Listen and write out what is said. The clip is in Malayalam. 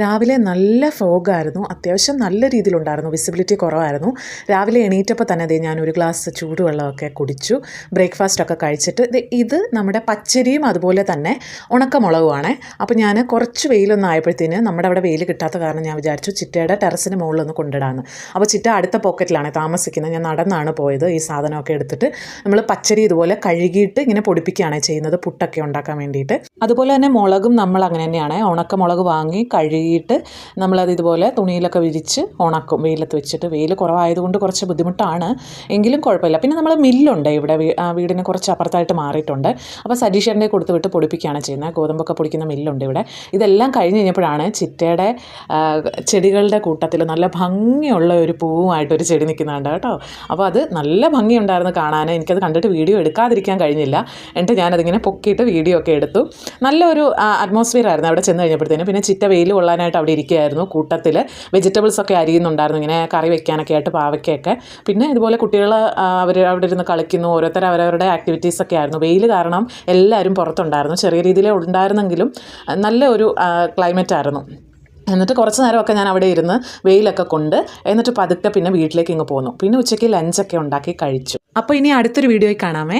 രാവിലെ നല്ല ഫോഗായിരുന്നു, അത്യാവശ്യം നല്ല രീതിയിലുണ്ടായിരുന്നു, വിസിബിലിറ്റി കുറവായിരുന്നു. രാവിലെ എണീറ്റപ്പോൾ തന്നെ ഞാനൊരു ഗ്ലാസ് ചൂടുവെള്ളമൊക്കെ കുടിച്ചു, ബ്രേക്ക്ഫാസ്റ്റൊക്കെ കഴിച്ചിട്ട്. ഇത് നമ്മുടെ പച്ചരിയും അതുപോലെ തന്നെ ഉണക്കമുളകുമാണ്. അപ്പോൾ ഞാൻ കുറച്ച് വെയിലൊന്നും ആയപ്പോഴത്തേന് നമ്മുടെ അവിടെ വെയിൽ കിട്ടാത്ത കാരണം ഞാൻ വിചാരിച്ചു ചിറ്റയുടെ ടെറസിന് മുകളിലൊന്ന് കൊണ്ടിടാമെന്ന്. അപ്പോൾ ചിറ്റ അടുത്ത പോക്കറ്റിലാണ് താമസിക്കുന്നത്. ഞാൻ നടന്നാണ് പോയത് ഈ സാധനമൊക്കെ എടുത്തിട്ട്. നമ്മൾ പച്ചരി ഇതുപോലെ കഴുകിയിട്ട് ഇങ്ങനെ പൊടിപ്പിക്കുകയാണ് ചെയ്യുന്നത്, പുട്ടൊക്കെ ഉണ്ടാക്കാൻ വേണ്ടിയിട്ട്. അതുപോലെ തന്നെ മുളകും നമ്മൾ അങ്ങനെ തന്നെയാണ്, ഉണക്കമുളക് വാങ്ങി കഴുകിയിട്ട് നമ്മളത് ഇതുപോലെ തുണിയിലൊക്കെ വിരിച്ച് ഉണക്കും, വെയിലത്ത് വെച്ചിട്ട്. വെയിൽ കുറവായതുകൊണ്ട് കുറച്ച് ബുദ്ധിമുട്ടാണ്, എങ്കിലും കുഴപ്പമില്ല. പിന്നെ നമ്മൾ മില്ലുണ്ട് ഇവിടെ, വീടിന് കുറച്ച് അപ്പുറത്തായിട്ട് മാറിയിട്ടുണ്ട്. അപ്പോൾ സജീഷൻ്റെ കൊടുത്ത് വിട്ട് പൊടിപ്പിക്കുകയാണ് ചെയ്യുന്നത്. ഗോതമ്പൊക്കെ പൊടിക്കുന്ന മില്ലുണ്ട് ഇവിടെ. ഇതെല്ലാം കഴിഞ്ഞ് കഴിഞ്ഞപ്പോഴാണ് ചിറ്റയുടെ ചെടികളുടെ കൂട്ടത്തിൽ നല്ല ഭംഗിയുള്ള ഒരു പൂവുമായിട്ടൊരു ചെടി നിൽക്കുന്നുണ്ട് കേട്ടോ. അപ്പോൾ അത് നല്ല ഭംഗിയുണ്ടായിരുന്നു കാണാൻ. എനിക്കത് കണ്ടിട്ട് വീഡിയോ എടുക്കാതിരിക്കാൻ കഴിഞ്ഞില്ല. എന്നിട്ട് ഞാനതിങ്ങനെ പൊക്കിയിട്ട് വീഡിയോ ഒക്കെ എടുത്തു. നല്ലൊരു അറ്റ്മോസ്ഫിയർ ആയിരുന്നു അവിടെ ചെന്ന് കഴിഞ്ഞപ്പോഴത്തേനും. പിന്നെ ചിറ്റ വെയിൽ കൊള്ളാനായിട്ട് അവിടെ ഇരിക്കുകയായിരുന്നു. കൂട്ടത്തിൽ വെജിറ്റബിൾസൊക്കെ അരിയുന്നുണ്ടായിരുന്നു, ഇങ്ങനെ കറി വെക്കാനൊക്കെ ആയിട്ട്, പാവയ്ക്കൊക്കെ. പിന്നെ ഇതുപോലെ കുട്ടികൾ അവർ അവിടെ ഇരുന്ന് കളിക്കുന്നു, ഓരോരുത്തർ അവരവരുടെ ആക്ടിവിറ്റീസൊക്കെ ആയിരുന്നു. വെയിൽ കാരണം എല്ലാവരും പുറത്തുണ്ടായിരുന്നു. ചെറിയ രീതിയിലേ ഉണ്ടായിരുന്നെങ്കിലും നല്ല ഒരു ക്ലൈമറ്റായിരുന്നു. എന്നിട്ട് കുറച്ച് നേരമൊക്കെ ഞാൻ അവിടെ ഇരുന്ന് വെയിലൊക്കെ കൊണ്ട്, എന്നിട്ട് പതുക്കെ പിന്നെ വീട്ടിലേക്ക് ഇങ്ങ് പോന്നു. പിന്നെ ഉച്ചയ്ക്ക് ലഞ്ചൊക്കെ ഉണ്ടാക്കി കഴിച്ചു. അപ്പോൾ ഇനി അടുത്തൊരു വീഡിയോയിൽ കാണാമേ.